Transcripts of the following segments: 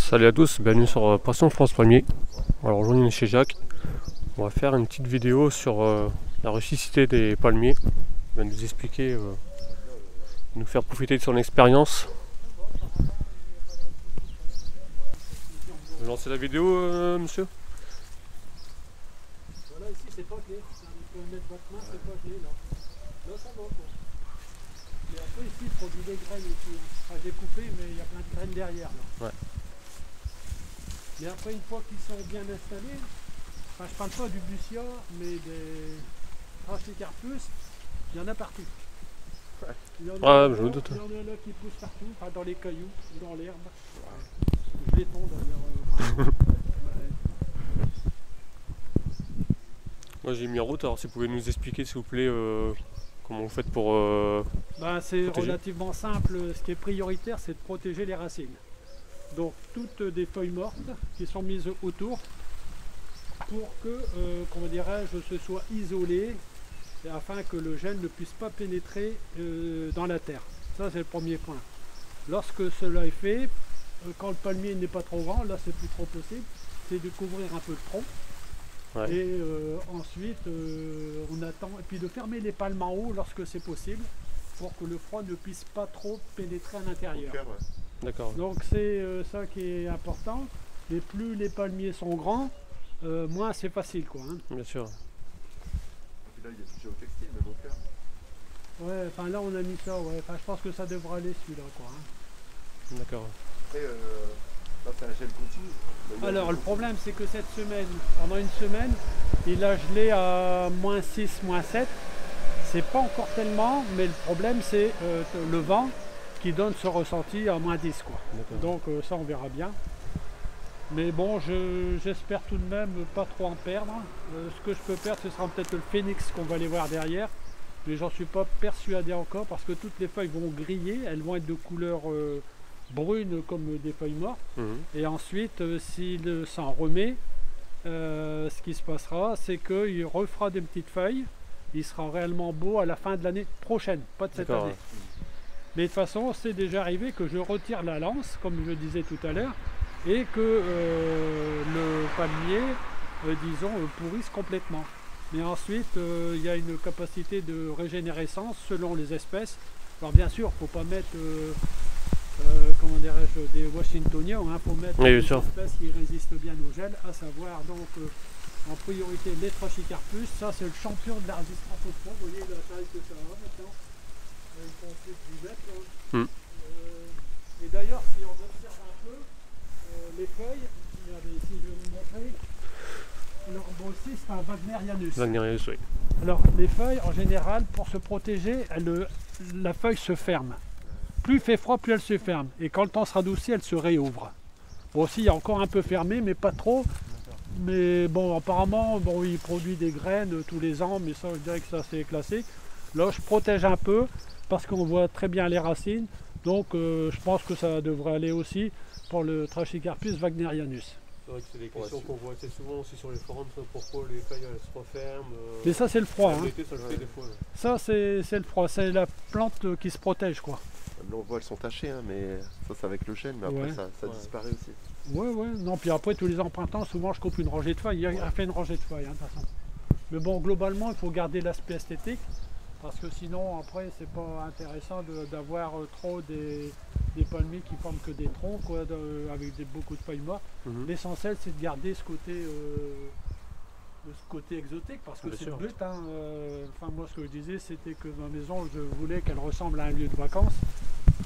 Salut à tous, bienvenue sur Passion France Palmier. Alors aujourd'hui on est chez Jacques. On va faire une petite vidéo sur la rusticité des palmiers. Il va nous expliquer, nous faire profiter de son expérience. Vous lancez la vidéo, monsieur? Voilà, ici c'est pas clé. Vous pouvez mettre votre main, c'est pas clé là. Là ça va quoi. Et après ici il produit des graines aussi. Enfin, j'ai coupé mais il y a plein de graines derrière là. Ouais. Mais après une fois qu'ils sont bien installés, enfin je parle pas du Bucia, mais des Trachycarpus, il y en a partout. Ouais. Il y en Ah, a, je me doute. il y en a là qui poussent partout, enfin, dans les cailloux, dans l'herbe. Je les tonds d'ailleurs. Moi j'ai mis en route, alors si vous pouvez nous expliquer s'il vous plaît comment vous faites pour... C'est protéger. relativement simple. Ce qui est prioritaire, c'est de protéger les racines. Donc toutes des feuilles mortes qui sont mises autour pour que, comment dirais-je, ce soit isolé et afin que le gel ne puisse pas pénétrer dans la terre. Ça c'est le premier point. Lorsque cela est fait, quand le palmier n'est pas trop grand, là c'est plus trop possible, c'est de couvrir un peu le tronc. Ouais. Et ensuite on attend, et puis de fermer les palmes en haut lorsque c'est possible pour que le froid ne puisse pas trop pénétrer à l'intérieur. D'accord. Donc c'est ça qui est important. Et plus les palmiers sont grands, moins c'est facile quoi. Hein. Bien sûr. Et là il y a du géotextile même au cœur. Ouais, enfin là on a mis ça, ouais. Enfin, je pense que ça devrait aller celui-là quoi. Hein. D'accord. Après là c'est un gel continu. Là, il y a Alors des le problème c'est que cette semaine, pendant une semaine, il a gelé à -6, -7. C'est pas encore tellement, mais le problème c'est le vent qui donne ce ressenti à -10 quoi. Donc ça on verra bien. Mais bon, j'espère tout de même pas trop en perdre. Ce que je peux perdre, ce sera peut-être le phénix qu'on va aller voir derrière. Mais j'en suis pas persuadé encore parce que toutes les feuilles vont griller, elles vont être de couleur brune comme des feuilles mortes. Et ensuite, s'il s'en remet, ce qui se passera, c'est qu'il refera des petites feuilles. Il sera réellement beau à la fin de l'année prochaine, pas de cette année. Mais de toute façon, c'est déjà arrivé que je retire la lance, comme je le disais tout à l'heure, et que le palmier, disons, pourrisse complètement. Mais ensuite, il y a une capacité de régénérescence selon les espèces. Alors bien sûr, il ne faut pas mettre, comment dirais-je, des Washingtoniens, il faut mettre des espèces qui résistent bien au gel, à savoir donc en priorité les Trachycarpus. Ça c'est le champion de la résistance au froid, vous voyez la taille que ça a maintenant. Et d'ailleurs, si on observe un peu les feuilles, regardez ici, je vais vous montrer. Alors, bon, ici, c'est un Wagnerianus. Wagnerianus, oui. Alors, les feuilles, en général, pour se protéger, la feuille se ferme. Plus il fait froid, plus elle se ferme. Et quand le temps se radoucit, elle se réouvre. Bon, aussi, il y a encore un peu fermé, mais pas trop. Mais bon, apparemment, bon, il produit des graines tous les ans, mais ça, je dirais que ça, c'est classique. Là, je protège un peu, parce qu'on voit très bien les racines, donc je pense que ça devrait aller aussi pour le Trachycarpus Wagnerianus. C'est vrai que c'est des questions qu'on voit assez souvent aussi sur les forums, pourquoi les feuilles se referment. Mais ça c'est le froid. Hein. Ça, le fait des fois, ça c'est le froid, c'est la plante qui se protège quoi. Là on voit elles sont tachées, hein, mais ça c'est avec le gel, mais après ça disparaît aussi. Ouais, non, puis après tous les ans printemps, souvent je coupe une rangée de feuilles, il a fait une rangée de feuilles hein, de toute façon. Mais bon, globalement il faut garder l'aspect esthétique. Parce que sinon, après, c'est pas intéressant d'avoir trop des palmiers qui forment que des troncs, quoi, avec beaucoup de feuilles mortes. L'essentiel, c'est de garder ce côté exotique, parce que c'est le but. Hein. Enfin, moi, ce que je disais, c'était que ma maison, je voulais qu'elle ressemble à un lieu de vacances.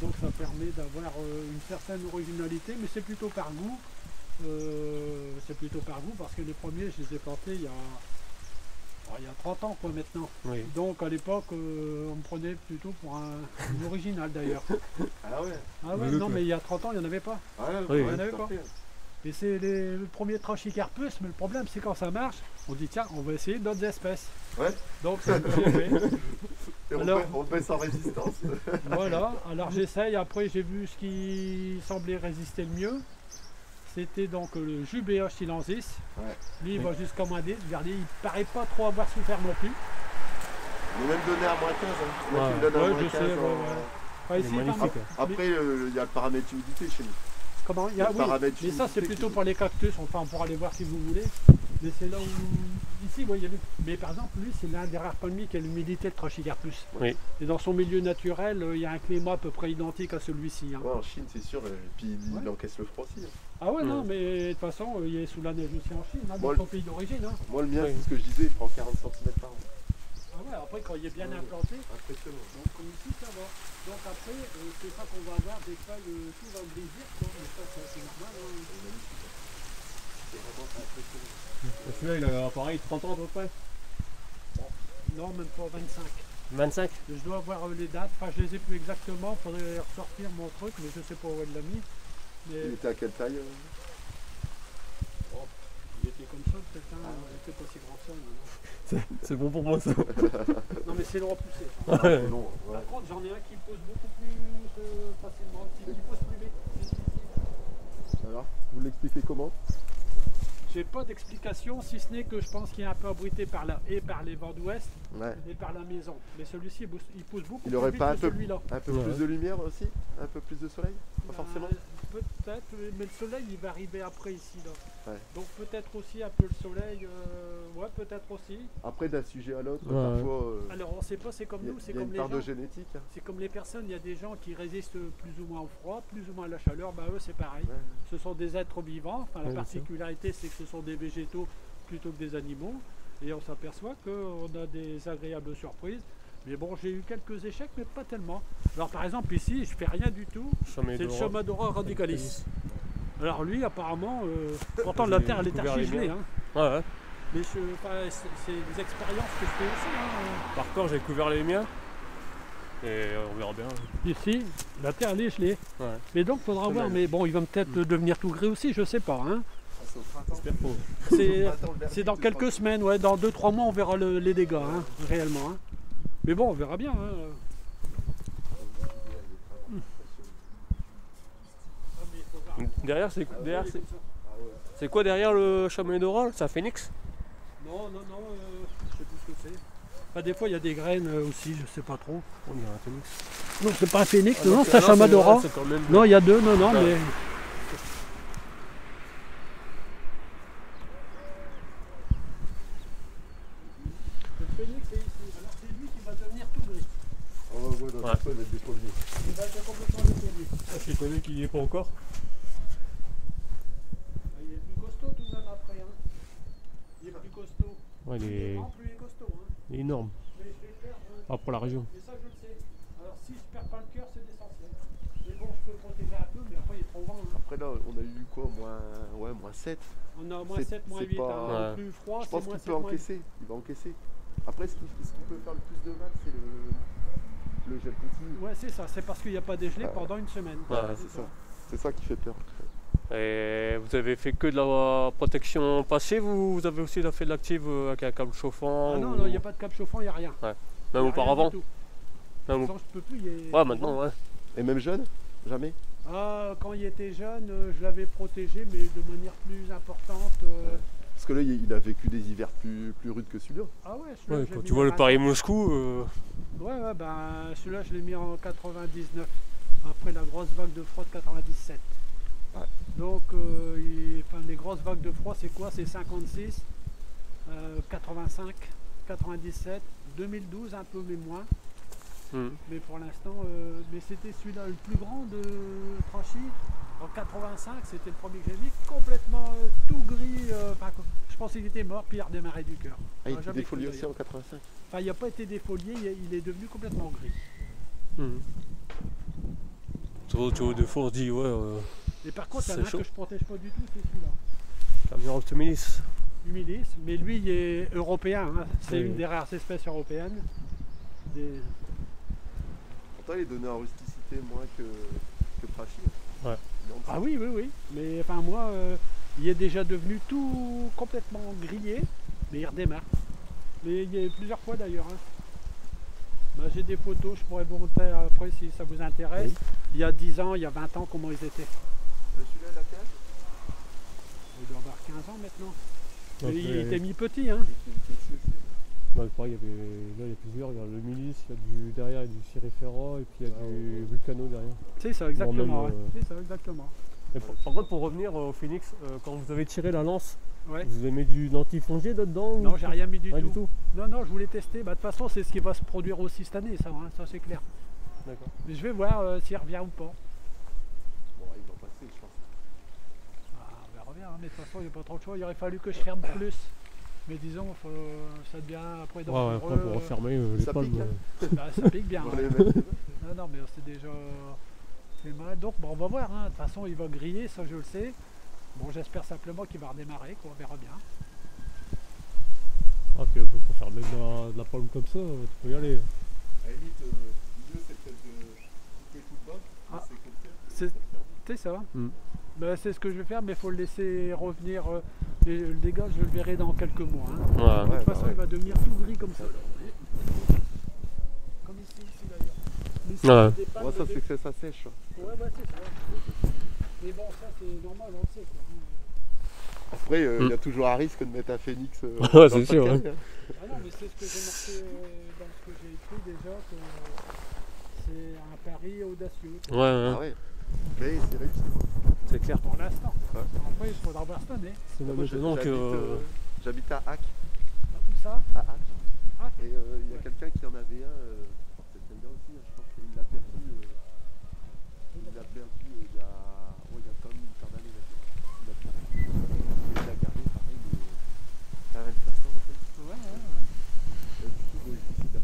Donc, ça permet d'avoir une certaine originalité, mais c'est plutôt par goût. Parce que les premiers, je les ai plantés il y a 30 ans quoi maintenant. Oui. Donc à l'époque on me prenait plutôt pour un original d'ailleurs. Ah ouais. Ah ouais, non mais il y a 30 ans il n'y en avait pas. Ah ouais, il n'y en avait pas. Et c'est le premier Trachycarpus, mais le problème c'est quand ça marche, on dit tiens on va essayer d'autres espèces. Ouais. Donc c'est ce que j'ai fait. Et alors, on baisse en résistance. Voilà, alors j'essaye, après j'ai vu ce qui semblait résister le mieux. C'était donc le Jubea chilensis. Ouais. Lui il va jusqu'à -10. Regardez, il paraît pas trop avoir souffert non plus. Il est même donné à -15. Hein. Ouais, je sais. Ici, après, il y a le paramètre humidité chez nous. Comment? Le paramètre mais ça c'est humidité plutôt qui- pour les cactus, enfin on pourra aller voir si vous voulez. Mais c'est là où... Ici, vous voyez, mais par exemple, lui c'est l'un des rares palmiers qui a l'humidité de Trachygarpus. Oui. Et dans son milieu naturel, il y a un climat à peu près identique à celui-ci. Hein. Ouais, en Chine, c'est sûr. Et puis il Ouais. encaisse le froid aussi. Hein. Ah ouais, non, Ouais. mais de toute façon, il est sous la neige aussi en Chine, hein, Moi, dans son pays d'origine. Hein. Moi, le mien, Oui. c'est ce que je disais, il prend 40 cm par an. Ah ouais, après quand il est bien Ouais. implanté, Impressionnant. donc comme ici ça va. Donc après, c'est ça qu'on va avoir des feuilles, tout va grisir, quoi. Mais ça c'est normal. Hein. C'est vraiment impressionnant. Celui-là, il a pareil 30 ans à peu près. Non, même pas 25. 25. Je dois avoir les dates, enfin je les ai plus exactement, il faudrait ressortir mon truc, mais je sais pas où elle l'a mis. Mais Il était à quelle taille il était comme ça peut-être, hein. Il était pas si grand que ça. Mais C'est bon pour moi ça. non. Non mais c'est le repoussé. C'est long. Ouais. Par contre j'en ai un qui pousse beaucoup plus facilement, qui pousse plus vite. Alors, vous l'expliquez comment? J'ai pas d'explication si ce n'est que je pense qu'il est un peu abrité par la haie, par les vents d'ouest Ouais. et par la maison. Mais celui-ci il pousse beaucoup Il plus aurait vite pas que un peu- celui-là. Un peu Ouais. plus de lumière aussi? Un peu plus de soleil? Pas forcément? Peut-être, mais le soleil il va arriver après ici là. Ouais. Donc peut-être aussi un peu le soleil, ouais peut-être aussi. Après, d'un sujet à l'autre, Ouais. parfois, Alors on sait pas, c'est comme il y a, nous, c'est il y a comme une les part gens. de génétique. Hein. C'est comme les personnes, il y a des gens qui résistent plus ou moins au froid, plus ou moins à la chaleur, bah eux c'est pareil. Ouais. Ce sont des êtres vivants, enfin, la Ouais, bien sûr. particularité c'est que ce sont des végétaux plutôt que des animaux, et on s'aperçoit qu'on a des agréables surprises. Mais bon, j'ai eu quelques échecs, mais pas tellement. Alors par exemple ici, je fais rien du tout, c'est le Chamadora radicalis. Alors lui apparemment, pourtant la J'ai terre elle est découvert les archi gelée, miens. hein. Ouais, ouais. Mais c'est des expériences que je fais aussi. Hein. Par contre, j'ai couvert les miens. Et on verra bien. Ici, la terre elle est gelée. Ouais. Mais donc faudra Quand voir, même. mais bon il va peut-être devenir tout gris aussi, je sais pas. Hein. Ah, c'est au printemps. J'espère pas. C'est- Au printemps, le C'est dans verdict, quelques semaines, ouais, dans 2-3 mois on verra les dégâts, hein, réellement. Hein. Mais bon, on verra bien. Hein. Derrière, c'est quoi derrière le chamois d'oral? C'est un phénix? Non, je sais plus ce que c'est. Enfin, des fois il y a des graines aussi, je sais pas trop. On dirait un phénix. Non, c'est pas un phénix, non, c'est un chamadora. C'est quand même. Non, il y a deux, non, Ouais. mais. Le phénix est ici, alors c'est lui qui va devenir tout gris. Ah ouais, ouais, dans Ouais. le sol, avec des folies. Il va être complètement défolié. Je connais qu'il n'y est pas encore. Il est plus costaud tout de même après. Hein. Il est plus costaud. Ouais, il Plus il est est grand, plus il est costaud. Hein. il est énorme. Mais je vais faire. Ah, pour la région. Mais ça, je le sais. Alors, si je perds pas le cœur, c'est l'essentiel. Mais bon, je peux protéger un peu, mais après, il est trop vent. Hein. Après là, on a eu quoi? Moins 7. On a moins C'est- 7, moins c'est 8. pas- Hein. Ouais. Plus froid, Je c'est pense moins qu'il 7, peut moins 8. encaisser. Il va encaisser. Après, ce qui peut faire le plus de mal, c'est le gel continu. Ouais, c'est ça. C'est parce qu'il n'y a pas dégelé Ouais. pendant une semaine. Ouais, c'est ça. C'est ça qui fait peur. Et vous avez fait que de la protection passive ou vous avez aussi fait de l'active avec un câble chauffant? Ah non, ou- non, il n'y a pas de cap chauffant, il n'y a rien. Même Il y a rien auparavant? du tout. Même Sans, je peux plus. il est- Ouais, maintenant, ouais. Et même jeune? Jamais? Ah, quand il était jeune, je l'avais protégé, mais de manière plus importante. Parce que là, il a vécu des hivers plus rudes que celui-là. Ah ouais, celui-là, Ouais, je l'ai quand mis tu vois à le 20 Paris-Moscou, Ouais, ben celui-là, je l'ai mis en 99, après la grosse vague de froid de 97. Ouais. Donc, enfin, les grosses vagues de froid, c'est quoi? C'est 56, 85, 97, 2012, un peu, mais moins. Mais pour l'instant, mais c'était celui-là le plus grand de Trachy. En 85, c'était le premier que j'ai mis, complètement tout gris. Enfin, je pensais qu'il était mort, puis il a redémarré du cœur. Ah, il Ah, était jamais défolié cru, aussi en 85. Enfin, il n'a pas été défolié, il est devenu complètement gris. tu des fois on se dit, ouais, Et par contre, il y en a C'est un chaud. que je protège pas du tout, c'est celui-là. Camion Optimilis. Humilis, mais lui il est européen, hein. C'est Oui. une des rares espèces européennes. Pourtant, il est donné en rusticité moins que Trachy. Ouais. Il est en dessous. Ah oui, mais enfin moi, il est déjà devenu tout complètement grillé, mais il redémarre. Mais il y a plusieurs fois d'ailleurs. Hein. Bah, j'ai des photos, je pourrais vous montrer après si ça vous intéresse. Oui. Il y a 10 ans, il y a 20 ans, comment ils étaient. Celui-là, il a quel âge? Il doit avoir 15 ans maintenant. Donc, Mais il les- était mis petit, hein. Ouais, pareil, là, il y a plusieurs. Regarde, le Milis, il y a derrière il y a du Cirifera et puis il y a du Vulcano derrière. C'est ça exactement. même, ouais. C'est ça exactement. Et par contre, pour revenir au phénix, quand vous avez tiré la lance, Ouais. vous avez mis du dentifongé dedans Non, j'ai rien mis du Rien tout. du tout. Non, non, je voulais tester. Bah, de toute façon, c'est ce qui va se produire aussi cette année, ça, hein, ça c'est clair. D'accord. Mais je vais voir s'il revient ou pas. Bon, il va passer, je pense. Ah, on verra bien, hein, mais de toute façon, il n'y a pas trop de choix. Il aurait fallu que je ferme plus. Mais disons, ça devient après Ouais, ouais, après pour refermer les ça palmes. pique, hein. Bah, ça pique bien. Pour Ouais. les mettre. Non, non, mais c'est déjà fait mal. Donc, bon, on va voir. Hein. De toute façon, il va griller, ça je le sais. Bon, j'espère simplement qu'il va redémarrer, quoi. On verra bien. Ah, puis pour faire mettre de la palme comme ça, tu peux y aller. À la limite, l'idée c'est peut-être de couper tout le bas. Ah. C'est comme ça. C'est- C'est ça. Mm. Bah, c'est ce que je vais faire, mais il faut le laisser revenir. Et le dégât, je le verrai dans quelques mois. Hein. Ouais. De toute façon, bah ouais. il va devenir tout gris comme ça. Comme ici d'ailleurs. Mais si Ouais. des palmes Ouais, ça de- c'est que ça sèche. Ouais, bah, c'est ça. Mais bon, ça c'est normal, on le sait. Quoi. Après, il y a toujours un risque de mettre un phénix. Ouais, dans c'est le sûr, paquet, hein. Ah non, mais c'est ce que j'ai marqué dans ce que j'ai écrit déjà, que c'est un pari audacieux. Ouais, ouais. Ah ouais. Mais c'est réussi. C'est clair. Pour l'instant. Ouais. Après, il faudra voir cette année. C'est Moi, même étonnant que. J'habite à Hack. Où ça? À Hack. Hack. Et il y a quelqu'un qui en avait un. C'est celui-là aussi, hein, je pense qu'il l'a perdu. Il l'a perdu il y a quand même une paire d'années maintenant. Il l'a perdu. Et il l'a gardé pareil. À 25 ans en fait. Ouais, ouais, ouais. Et du coup, il décide de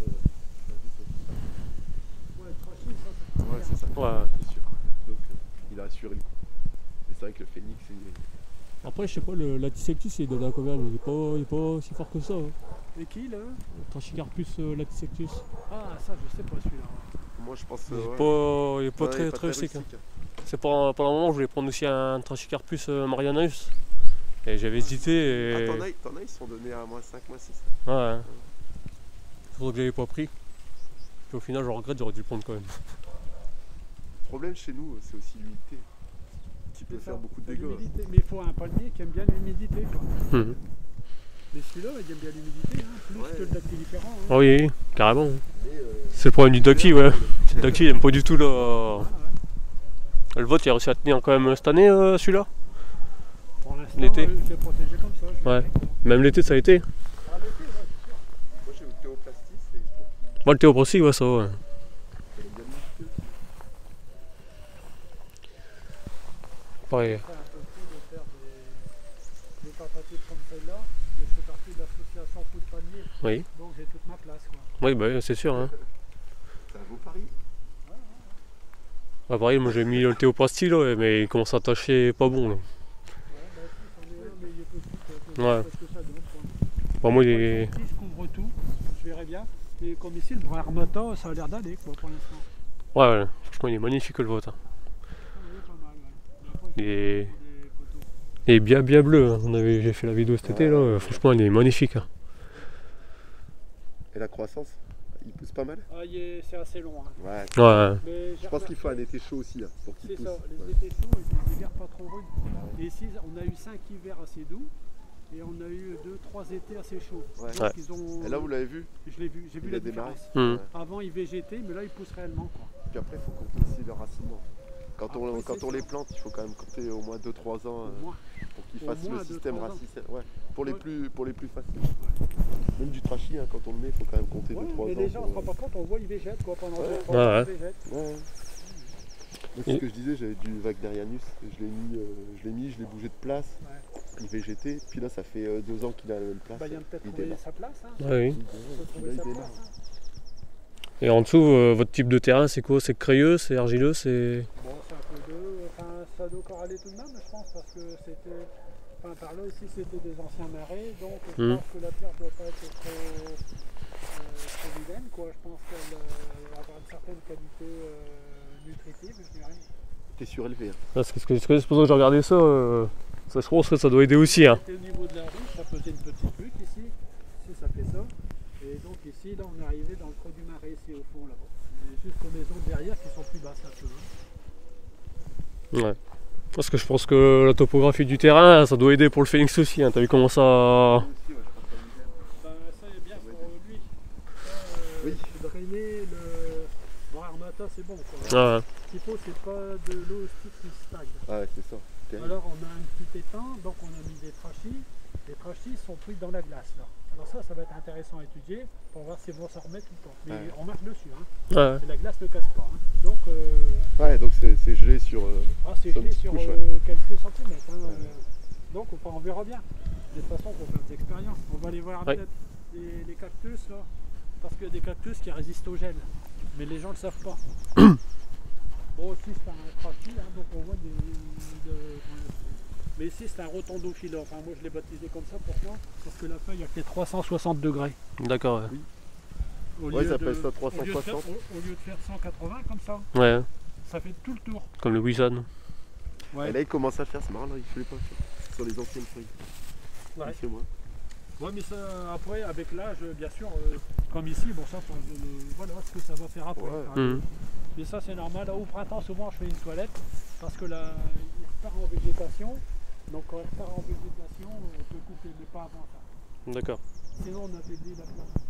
Ouais, le trachy, ça, c'est Ouais, c'est ça. Ouais. C'est sûr. Donc, il a assuré le coup. Et c'est vrai que le phénix, Après, je sais pas, le Latisectus il est donné à combien? Il est pas aussi fort que ça. Hein. Et qui, là? Le Trachycarpus Latisectus. Ah, ça, je sais pas celui-là. moi je pense. Il est ouais. il est pas Ouais, il est très rustique. Hein. rustique. C'est pendant un moment, je voulais prendre aussi un Trachycarpus Marianus. Et j'avais hésité Ah, et. t'en as, ils sont donnés à moins 5, moins 6. Ouais. C'est pour ça que j'avais pas pris. Puis au final, je regrette, j'aurais dû le prendre quand même. Le problème chez nous, c'est aussi l'humidité qui peut C'est faire ça, beaucoup de c'est dégâts. l'humidité. Mais il faut un palmier qui aime bien l'humidité, quoi. Mhm. Mais celui-là, il aime bien l'humidité, hein, plus Ouais. que le dactyliféran. Hein. Ah oui, carrément. Mais, C'est le problème du Dacty, ouais. Le Dacty, il aime pas du tout le. Ah, ouais. Le vote, il a réussi à tenir quand même cette année, celui-là. Pour l'instant, L'été. je l'ai protégé comme ça. je l'ai Ouais. fait, quoi. Même l'été, ça a été. Ah, l'été, ouais, c'est sûr. moi j'ai le théoplastis et je trouve Moi, le Théoprosy, ouais, ça va. Ouais. qu'il aime bien l'humidité aussi. Pareil. C'est impossible de faire des tentatives comme celle-là. Je fais partie de l'association Coup de Palmier, Oui. donc j'ai toute ma place, quoi. Oui, bah, c'est sûr. Hein. C'est un beau pari. Ouais, pareil, moi j'ai mis le Théoplasty, là, mais il commence à tâcher pas bon. Là. Ouais, bah si, c'en est un, mais il est petit, Ouais. parce que ça donne, quoi. Bon, moi, il est. Ici, je couvre tout, je verrai bien. Et comme ici, le bras armata, ça a l'air d'aller, quoi, pour l'instant. Ouais, ouais, franchement, il est magnifique le vote. Hein. Oui, pas mal, ouais. Après, Il est, des photos. il est bien bleu. Hein. J'ai fait la vidéo cet été, là. Franchement, il est magnifique. Hein. Et la croissance, il pousse pas mal. Ah, c'est assez long, hein. Ouais. Ouais, Mais Je pense qu'il faut un été chaud aussi hein, pour qu'il C'est pousse. ça, les Ouais. étés chauds et des hivers pas trop rudes. Et ici, on a eu 5 hivers assez doux et on a eu 2-3 étés assez chauds. Ouais. Donc, Ouais. ils ont... Et là, vous l'avez vu, Je l'ai vu, j'ai vu il la a démarré. différence. Hum. Ouais. Avant, ils végétaient, mais là, ils poussent réellement, quoi. Puis après, il faut compter aussi le racinement. Quand on Après, c'est les ça. plante, il faut quand même compter au moins 2-3 ans Au moins. pour qu'ils Au fassent moins le 2-3 système ans. racinaire. Ouais. Pour les Ouais. plus faciles. Même du trachy, hein, quand on le met, il faut quand même compter Ouais, 2-3 ans. mais les gens, on se pour- rend pas compte, on voit, ils végètent, quoi, pendant Ouais. 2-3 Ouais, ans, ouais. ils végètent. Ouais. Moi, c'est ce que je disais, j'avais du Wagnerianus, je l'ai bougé de place, Ouais. il végétait, puis là ça fait 2 ans qu'il est à la même place. Bah, il vient peut-être il trouver démarre. sa place, hein. ouais, oui. Il peut Puis là, trouver il sa démarre. place, hein. Et en dessous, votre type de terrain, c'est quoi? C'est crayeux, c'est argileux, c'est. Bon, c'est un peu d'eux, enfin, ça doit encore aller tout de même, je pense, parce que c'était... Enfin, par là, ici, c'était des anciens marais, donc je Mhm. pense que la terre doit pas être trop vilaine, quoi. Je pense qu'elle va avoir une certaine qualité nutritive, je dirais. T'es surélevé. Hein. Parce que c'est pour ça que j'ai regardé ça. Ça, je pense que ça doit aider aussi. Hein. C'était au niveau de la rue, ça faisait une petite butte ici. Ici, ça fait ça. Et donc ici, là, on est arrivé dans le creux du marais, ici, au fond, là-bas. Et jusqu'aux maisons derrière qui sont plus basses un peu. Ouais. Parce que je pense que la topographie du terrain, ça doit aider pour le phénix aussi. Hein. T'as vu comment ça. Moi aussi, ouais, je pense à l'hiver. Ben, ça est bien pour lui. Ça, Oui. Le drainer, le bras armata, c'est bon. Quoi. Ouais. Ce qu'il faut, c'est pas de l'eau aussi qui stagne. Ah ouais, c'est ça. Terrible. Alors on a un petit étang, donc on a mis des trachis. Les trachis sont pris dans la glace là. Alors ça va être intéressant à étudier pour voir s'ils vont s'en remettre ou pas. Mais Ouais. on marche dessus, hein. Ouais. Et la glace ne casse pas. Hein. Donc Ouais, donc c'est gelé sur. c'est sur une gelé petite sur couche, quelques centimètres. Hein. Ouais. Donc on verra bien. De toute façon, on va faire des expériences. On va aller voir Ouais. peut-être les cactus là. Parce qu'il y a des cactus qui résistent au gel. Mais les gens ne le savent pas. Bon, ici c'est un trachis, hein, donc on voit mais ici c'est un rotondophylla. Enfin, moi je l'ai baptisé comme ça, pourquoi? Parce que la feuille a fait 360 degrés. D'accord, ouais. Au Ouais, lieu ils appellent de- ça au lieu de faire- 360. Au lieu de faire 180 comme ça, Ouais, ça fait tout le tour. comme le Wison. Ouais. Et là, il commence à faire, c'est marrant, là, il fait pas sur les anciennes feuilles. Ouais. C'est moi. Ouais, mais ça, après, avec l'âge, bien sûr, comme ici, bon, ça, voilà ce que ça va faire après. Ouais. Hein. Mhm. Mais ça, c'est normal. Au printemps, souvent, je fais une toilette parce que là, il repart en végétation. Donc, quand il repart en végétation, on peut couper, mais pas avant ça. D'accord. Sinon, on affaiblit la plante.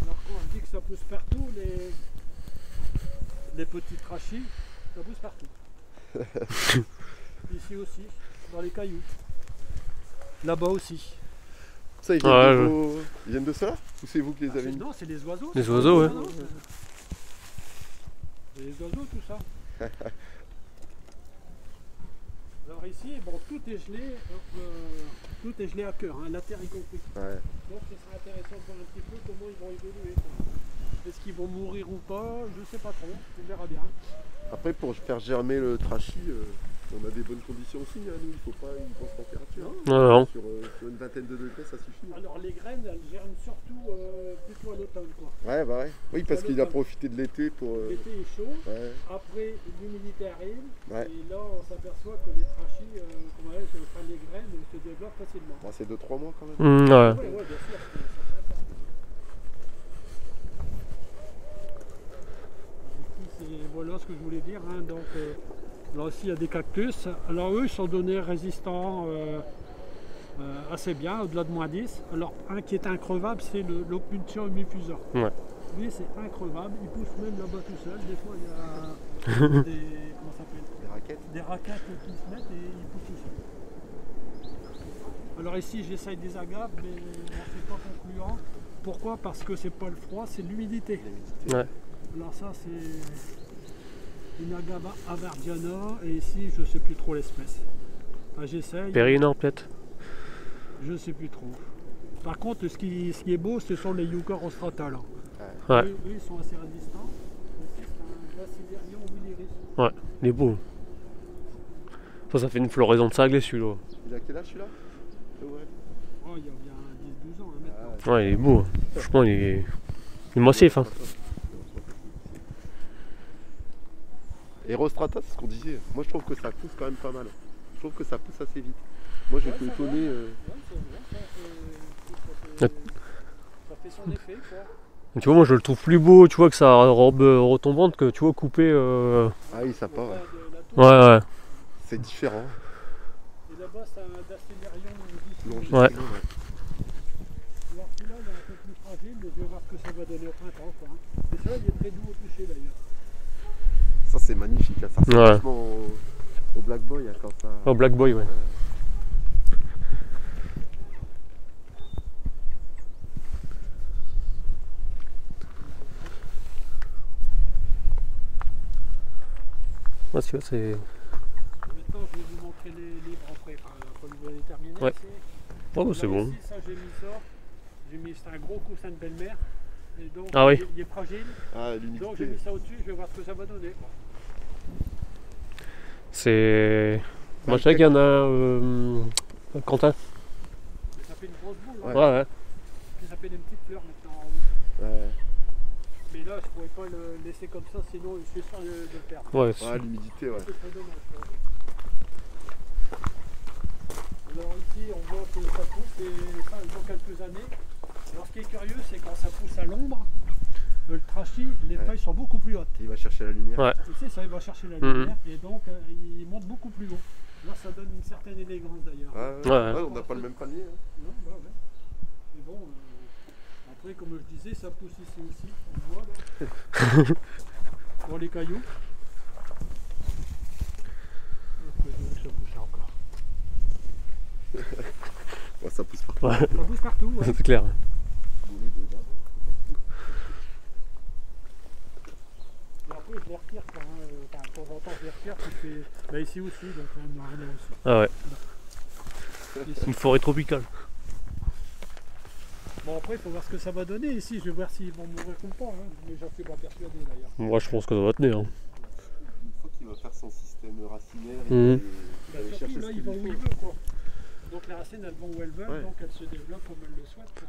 Alors, quand je dis que ça pousse partout, les petits trachis, ça pousse partout. Ici aussi, dans les cailloux. Là-bas aussi. Ça, ils Ouais, ils viennent de ça là? Ou c'est vous qui les avez mis? Non, c'est les oiseaux. Les oiseaux, ouais. C'est les oiseaux, tout ça. Alors ici, bon, tout est gelé à cœur, hein, la terre y compris. Ouais. Donc ce sera intéressant de voir un petit peu comment ils vont évoluer. quoi. Est-ce qu'ils vont mourir ou pas? Je sais pas trop, on verra bien. Après, pour faire germer le trachis, on a des bonnes conditions aussi. Hein, nous, il faut pas une grosse température. Non, non. Sur une vingtaine de degrés, ça suffit. Alors les graines, elles germent surtout plutôt à l'automne. quoi. Ouais, bah ouais. Oui, parce qu'il a profité de l'été pour. L'été est chaud, Ouais. après l'humidité arrive, Ouais. et là on s'aperçoit que les trachis, les graines se développent facilement. Bon, c'est 2-3 mois quand même. Mhm, ouais. Ouais, bien sûr. Voilà ce que je voulais dire. Hein. Donc, là aussi, il y a des cactus. Alors, eux, ils sont donnés résistants assez bien, au-delà de -10. Alors, un qui est increvable, c'est l'Opuntia humifusa. Ouais. Lui, c'est increvable. Il pousse même là-bas tout seul. Des fois, il y a comment ça s'appelle? Les raquettes. Des raquettes qui se mettent et ils poussent tout seul. Alors ici j'essaye des agaves mais c'est pas concluant. Pourquoi? Parce que c'est pas le froid, c'est l'humidité. L'humidité. Ouais. Alors ça c'est une agave averdiana et ici je sais plus trop l'espèce. Enfin, j'essaye, Périnor, peut-être. je sais plus trop. Par contre ce qui est beau ce sont les Yucca rostrata là. Ouais. Eux, ils sont assez résistants. Ici c'est un Bacillarium vulgaris. Il est beau. Ça fait une floraison de saglé celui-là. Il a quel âge celui-là? Ouais. Oh, il y a bien 10-12 ans hein, maintenant. Ouais, il est beau. Franchement, il est massif. Hein. Et Rostrata, c'est ce qu'on disait. Moi, je trouve que ça pousse quand même pas mal. Je trouve que ça pousse assez vite. Moi, j'étais Ouais, ça étonné. Ouais, c'est vrai, ça fait son effet quoi. Tu vois, moi je le trouve plus beau, tu vois, que sa robe retombante que tu vois coupé. Ah oui, ça part. Ouais. De la tour. Ouais, ouais. C'est différent. Et là-bas, c'est un Dacillarium Longitudinal, Ouais. Alors celui-là, il est un peu plus fragile, mais je vais voir ce que ça va donner au printemps. Quoi, hein. Et celui-là, il est très doux au toucher d'ailleurs. Ça, c'est magnifique. Hein. Ça ressemble Ouais. vachement au Black Boy hein, quand ça. Oh, Black Boy, ouais. Ouais, tu vois, c'est. Maintenant, je vais vous montrer les livres après, quand vous allez terminer. Ouais. ici. Oh, bah, c'est Là, bon. Ici, ça, j'ai mis ça. C'est un gros coussin de belle-mère. Et donc, Ah oui. il est fragile. Ah, Donc, j'ai l'humidité. mis ça au-dessus, je vais voir ce que ça va donner. C'est. Moi, je sais qu'il y en a un. Quentin. Mais ça fait une grosse boule. Ouais. Hein. Ouais, ouais. Puis ça fait des petites fleurs maintenant. en haut. Ouais. Mais là, je ne pourrais pas le laisser comme ça, sinon je suis sûr de le perdre. Ouais, Ah, l'humidité, ouais. C'est très dommage. quoi. Alors ici, on voit que ça pousse et ça, dans quelques années. Alors ce qui est curieux, c'est quand ça pousse à l'ombre, le trachis, les Ouais. feuilles sont beaucoup plus hautes. Il va chercher la lumière. Ouais. Ici, ça il va chercher la Mhm. lumière et donc il monte beaucoup plus haut. Là, ça donne une certaine élégance d'ailleurs. Ouais, Ouais. ouais, on n'a pas le même panier. Hein. Non, bah ouais. Mais bon, après, comme je disais, ça pousse ici aussi. On voit, là. Pour les cailloux. Ça pousse encore. Ouais, ça pousse partout. Ouais, Ça pousse partout. Ouais. c'est clair. Et après, je les retire quand enfin, de temps en temps, je les retire. Puis je fais... Bah, ici aussi, donc on en a aussi. Ah ouais, Ici. une forêt tropicale. Bon, après, il faut voir ce que ça va donner ici. Je vais voir s'ils vont mourir ou pas. Hein. Mais j'en suis pas persuadé d'ailleurs. Moi je pense que ça va tenir. Hein. Une fois qu'il va faire son système racinaire, Mhm. il va aller Bah, chercher surtout ce là, il qu'il va lui où il faut. veut, quoi. Donc les racines, elles vont où elles veulent, Ouais. donc elles se développent comme elles le souhaitent. Quoi.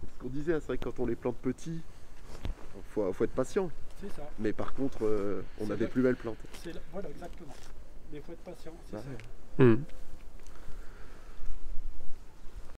C'est ce qu'on disait, hein, c'est vrai que quand on les plante petits, faut être patient. C'est ça. Mais par contre, on C'est a des vrai. plus belles plantes. Voilà, exactement. Mais il faut être patient, c'est Ouais. ça. Mhm.